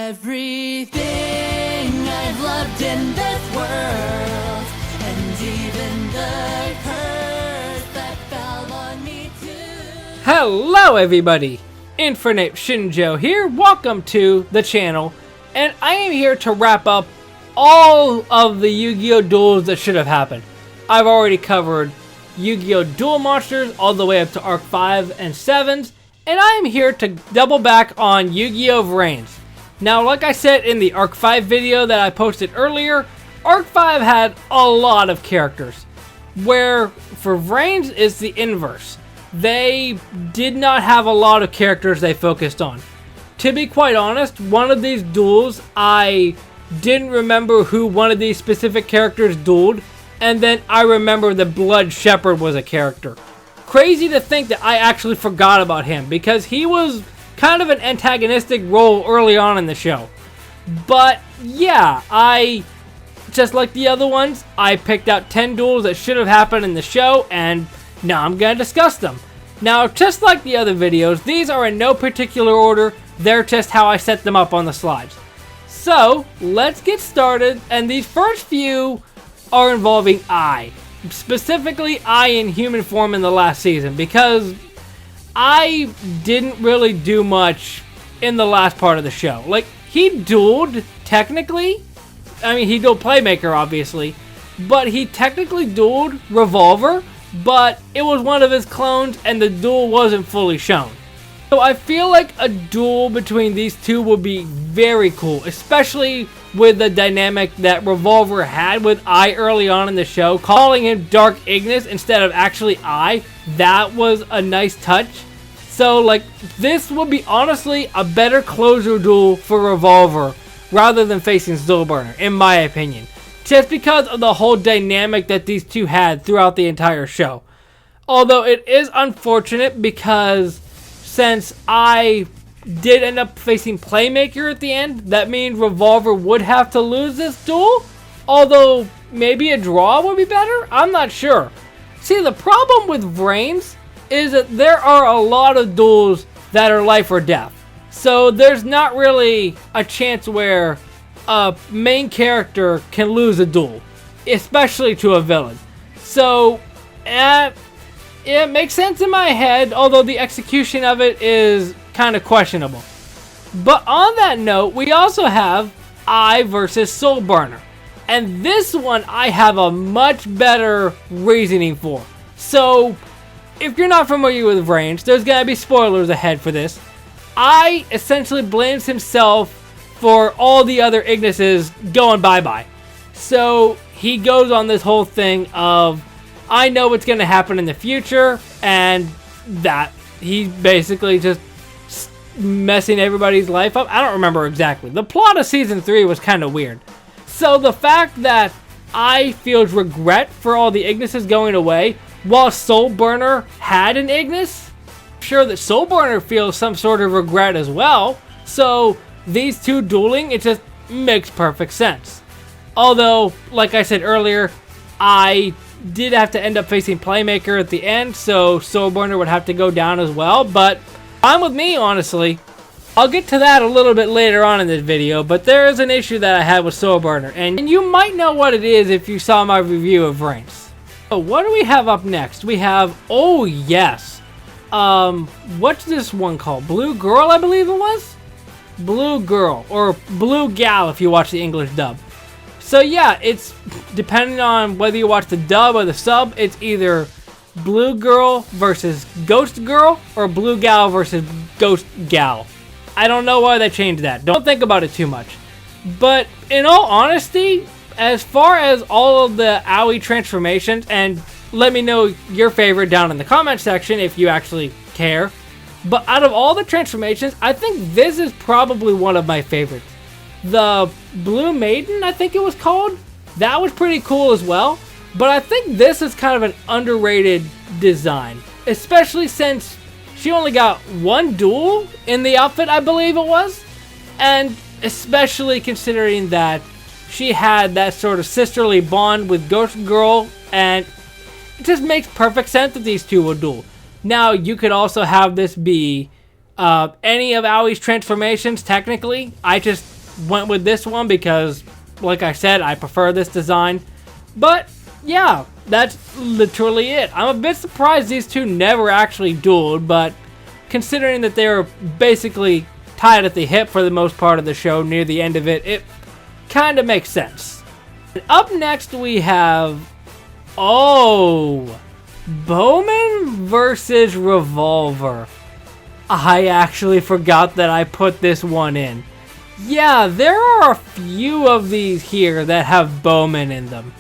Everything I've loved in this world, and even the curse that fell on me too. Hello everybody, Infinite Shinjo here, welcome to the channel, and I am here to wrap up all of the Yu-Gi-Oh duels that should have happened. I've already covered Yu-Gi-Oh Duel Monsters all the way up to Arc 5 and 7s, and I am here to double back on Yu-Gi-Oh VRains. Now, like I said in the Arc 5 video that I posted earlier, Arc 5 had a lot of characters, where for VRains it's the inverse. They did not have a lot of characters they focused on. To be quite honest, one of these duels, I didn't remember who one of these specific characters dueled, and then I remember that Blood Shepherd was a character. Crazy to think that I actually forgot about him, because he was kind of an antagonistic role early on in the show. But yeah, just like the other ones, I picked out 10 duels that should have happened in the show, and now I'm going to discuss them. Now, just like the other videos, these are in no particular order, they're just how I set them up on the slides. So, let's get started, and these first few are involving I. Specifically, I in human form in the last season, because I didn't really do much in the last part of the show. Like, he dueled, technically. I mean, he dueled Playmaker, obviously. But he technically dueled Revolver, but it was one of his clones, and the duel wasn't fully shown. So I feel like a duel between these two would be very cool, especially with the dynamic that Revolver had with I early on in the show, calling him Dark Ignis instead of actually I. That was a nice touch. So, like, this would be honestly a better closer duel for Revolver rather than facing Soulburner, in my opinion. Just because of the whole dynamic that these two had throughout the entire show. Although it is unfortunate because since I did end up facing Playmaker at the end, that means Revolver would have to lose this duel. Although maybe a draw would be better? I'm not sure. See, the problem with VRains is that there are a lot of duels that are life or death. So there's not really a chance where a main character can lose a duel, especially to a villain. So it makes sense in my head, although the execution of it is kind of questionable. But on that note, we also have I versus Soulburner. And this one I have a much better reasoning for. So, if you're not familiar with VRains, there's going to be spoilers ahead for this. I essentially blames himself for all the other Ignises going bye-bye. So, he goes on this whole thing of, I know what's going to happen in the future, and that he's basically just messing everybody's life up. I don't remember exactly. The plot of Season 3 was kind of weird. So the fact that I feels regret for all the Ignises going away, while Soulburner had an Ignis, I'm sure that Soulburner feels some sort of regret as well. So these two dueling, it just makes perfect sense. Although, like I said earlier, I did have to end up facing Playmaker at the end, so Soulburner would have to go down as well, but fine with me, honestly. I'll get to that a little bit later on in this video, but there is an issue that I had with Soulburner, and you might know what it is if you saw my review of VRains. So what do we have up next? We have, oh yes, what's this one called? Blue Girl, I believe it was? Blue Girl, or Blue Gal if you watch the English dub. So yeah, it's depending on whether you watch the dub or the sub, it's either Blue Girl versus Ghost Girl or Blue Gal versus Ghost Gal. I don't know why they changed that. Don't think about it too much. But in all honesty, as far as all of the Aoi transformations, and let me know your favorite down in the comment section if you actually care. But out of all the transformations, I think this is probably one of my favorites. The Blue Maiden, I think it was called, that was pretty cool as well. But I think this is kind of an underrated design, especially since she only got one duel in the outfit, I believe it was. And especially considering that she had that sort of sisterly bond with Ghost Girl, and it just makes perfect sense that these two will duel. Now, you could also have this be any of Aoi's transformations, technically. I just went with this one because, like I said, I prefer this design. But yeah, that's literally it. I'm a bit surprised these two never actually dueled, but considering that they were basically tied at the hip for the most part of the show near the end of it, it kind of makes sense. And up next we have, Bowman versus Revolver. I actually forgot that I put this one in. Yeah, there are a few of these here that have Bowman in them.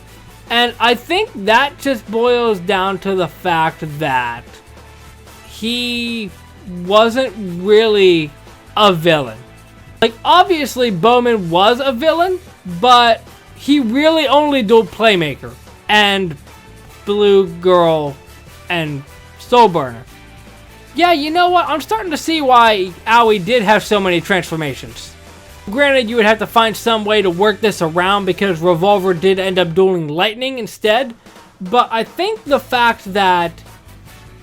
And I think that just boils down to the fact that he wasn't really a villain. Like, obviously Bowman was a villain, but he really only dueled Playmaker and Blue Girl and Soulburner. Yeah, you know what? I'm starting to see why Aoi did have so many transformations. Granted, you would have to find some way to work this around because Revolver did end up dueling Lightning instead. But I think the fact that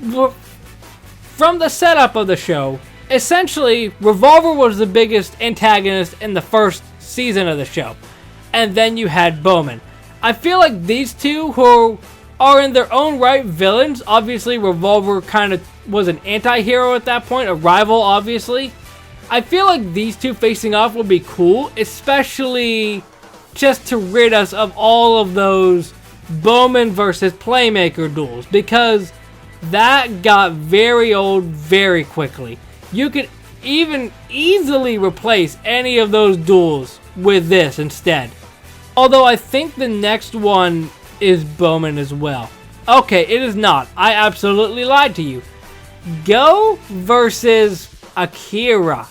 from the setup of the show, essentially Revolver was the biggest antagonist in the first season of the show. And then you had Bowman. I feel like these two, who are in their own right villains, obviously Revolver kind of was an anti-hero at that point, a rival obviously. I feel like these two facing off would be cool, especially just to rid us of all of those Bowman versus Playmaker duels, because that got very old very quickly. You could even easily replace any of those duels with this instead. Although I think the next one is Bowman as well. Okay, it is not. I absolutely lied to you. Go versus Akira.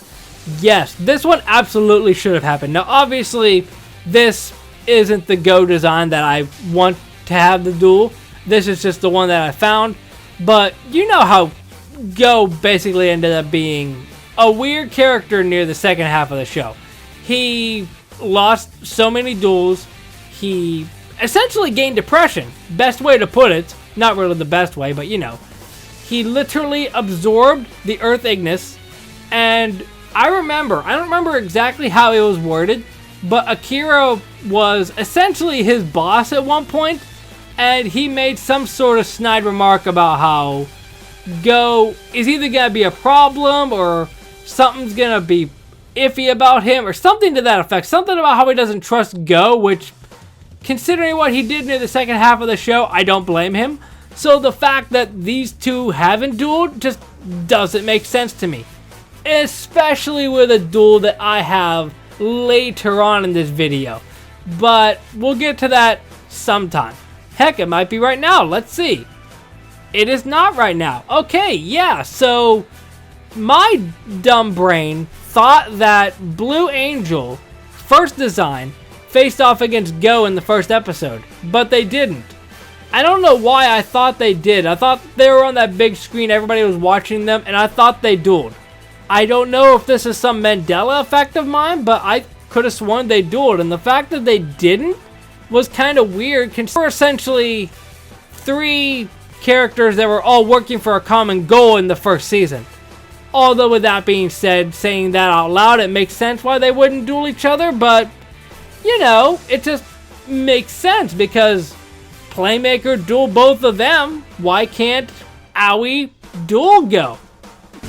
Yes, this one absolutely should have happened. Now, obviously, this isn't the Go design that I want to have the duel. This is just the one that I found. But you know how Go basically ended up being a weird character near the second half of the show. He lost so many duels. He essentially gained depression. Best way to put it. Not really the best way, but you know. He literally absorbed the Earth Ignis. And I don't remember exactly how it was worded, but Akira was essentially his boss at one point, and he made some sort of snide remark about how Go is either going to be a problem or something's going to be iffy about him or something to that effect. Something about how he doesn't trust Go, which, considering what he did near the second half of the show, I don't blame him. So the fact that these two haven't dueled just doesn't make sense to me. Especially with a duel that I have later on in this video. But we'll get to that sometime. Heck, it might be right now. Let's see. It is not right now. Okay, yeah, so my dumb brain thought that Blue Angel, first design, faced off against Go in the first episode. But they didn't. I don't know why I thought they did. I thought they were on that big screen, everybody was watching them, and I thought they dueled. I don't know if this is some Mandela effect of mine, but I could have sworn they dueled, and the fact that they didn't was kind of weird, considering there were essentially three characters that were all working for a common goal in the first season. Although with that being said, saying that out loud, it makes sense why they wouldn't duel each other, but, you know, it just makes sense, because Playmaker duel both of them. Why can't Aoi duel Go?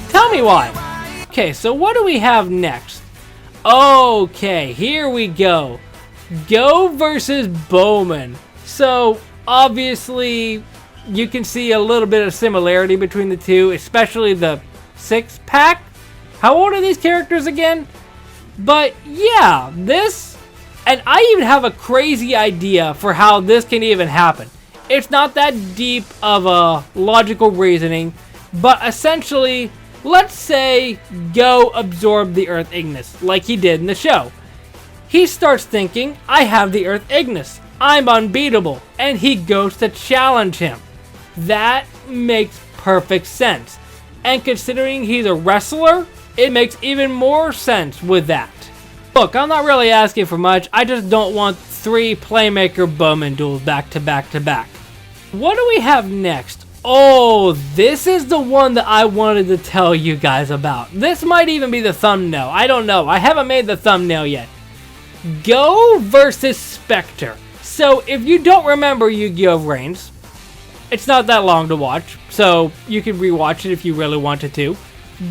Tell me why. Okay, so what do we have next? Okay, here we go. Go versus Bowman. So, obviously, you can see a little bit of similarity between the two, especially the six-pack. How old are these characters again? But, yeah, this... And I even have a crazy idea for how this can even happen. It's not that deep of a logical reasoning, but essentially... Let's say Go absorbed the Earth Ignis, like he did in the show. He starts thinking, I have the Earth Ignis, I'm unbeatable, and he goes to challenge him. That makes perfect sense. And considering he's a wrestler, it makes even more sense with that. Look, I'm not really asking for much, I just don't want 3 Playmaker Bowman duels back to back to back. What do we have next? Oh, this is the one that I wanted to tell you guys about. This might even be the thumbnail. I don't know. I haven't made the thumbnail yet. Go versus Spectre. So if you don't remember Yu-Gi-Oh VRains, it's not that long to watch, so you can rewatch it if you really wanted to.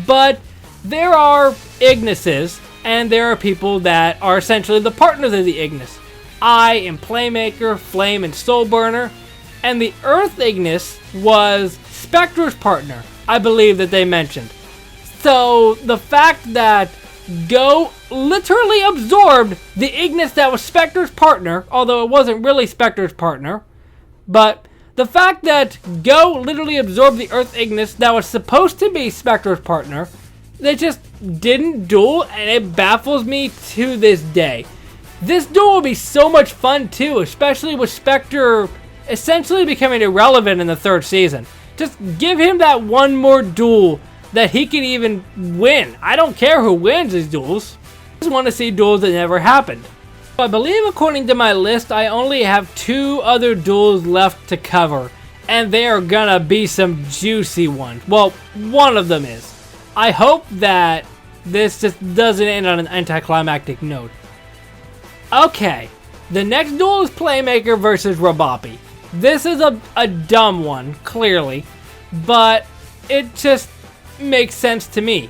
But there are Ignises, and there are people that are essentially the partners of the Ignis. I am Playmaker, Flame, and Soulburner, and the Earth Ignis was Spectre's partner, I believe that they mentioned. So the fact that Go literally absorbed the Ignis that was Spectre's partner, although it wasn't really Spectre's partner, but the fact that Go literally absorbed the Earth Ignis that was supposed to be Spectre's partner, they just didn't duel, and it baffles me to this day. This duel will be so much fun too, especially with Spectre essentially becoming irrelevant in the 3rd season. Just give him that one more duel that he can even win. I don't care who wins these duels. I just want to see duels that never happened. I believe according to my list, I only have 2 other duels left to cover, and they are gonna be some juicy ones. Well, one of them is. I hope that this just doesn't end on an anticlimactic note. Okay, the next duel is Playmaker versus Robopi. This is a dumb one, clearly, but it just makes sense to me.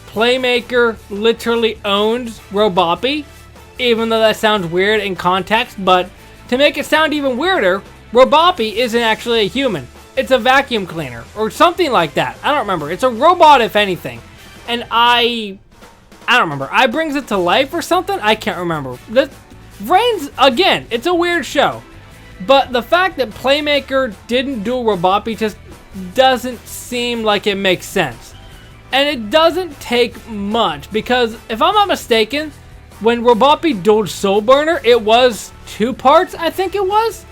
Playmaker literally owns Robopi, even though that sounds weird in context, but to make it sound even weirder, Robopi isn't actually a human. It's a vacuum cleaner, or something like that. I don't remember. It's a robot, if anything. And I don't remember. I brings it to life or something? I can't remember. VRains, again, it's a weird show. But the fact that Playmaker didn't duel Robopi just doesn't seem like it makes sense. And it doesn't take much, because if I'm not mistaken, when Robopi dueled Soulburner, it was 2 parts, I think it was.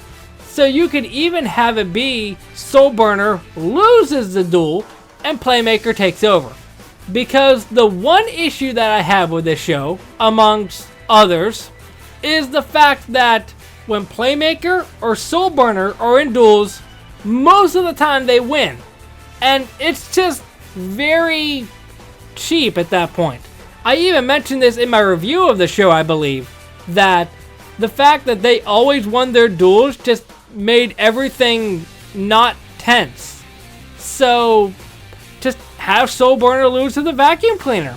So you could even have it be Soulburner loses the duel and Playmaker takes over. Because the one issue that I have with this show, amongst others, is the fact that when Playmaker or Soulburner are in duels, most of the time they win. And it's just very cheap at that point. I even mentioned this in my review of the show, I believe, that the fact that they always won their duels just made everything not tense. So just have Soulburner lose to the vacuum cleaner.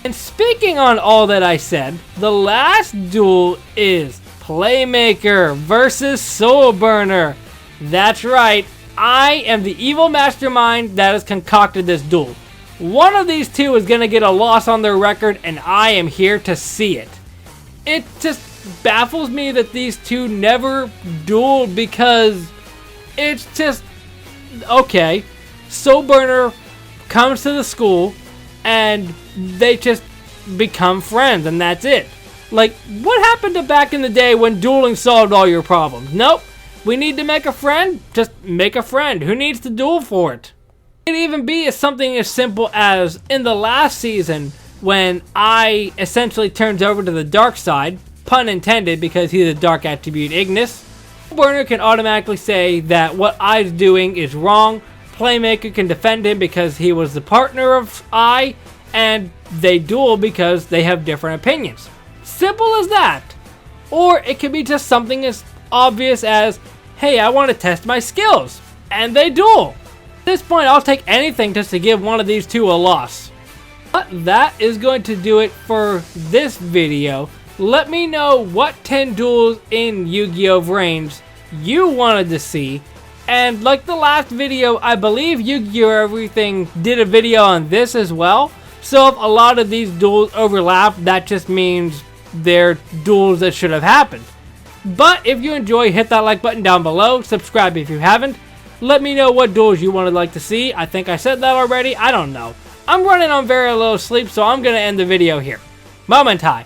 And speaking on all that I said, the last duel is Playmaker versus Soulburner. That's right, I am the evil mastermind that has concocted this duel. One of these two is going to get a loss on their record, and I am here to see it. It just baffles me that these two never dueled, because it's just, okay, Soulburner comes to the school and they just become friends, and that's it. Like, what happened to back in the day when dueling solved all your problems? Nope. We need to make a friend? Just make a friend. Who needs to duel for it? It could even be something as simple as in the last season when I essentially turns over to the dark side, pun intended, because he's a dark attribute Ignis. Burner can automatically say that what I's doing is wrong. Playmaker can defend him because he was the partner of I, and they duel because they have different opinions. Simple as that. Or it could be just something as obvious as, hey, I want to test my skills, and they duel. At this point, I'll take anything just to give one of these two a loss. But that is going to do it for this video. Let me know what 10 duels in Yu-Gi-Oh VRains you wanted to see. And like the last video, I believe Yu-Gi-Oh Everything did a video on this as well. So if a lot of these duels overlap, that just means they're duels that should have happened. But if you enjoy, hit that like button down below. Subscribe if you haven't. Let me know what duels you would like to see. I think I said that already. I don't know. I'm running on very little sleep, so I'm going to end the video here. Momentai.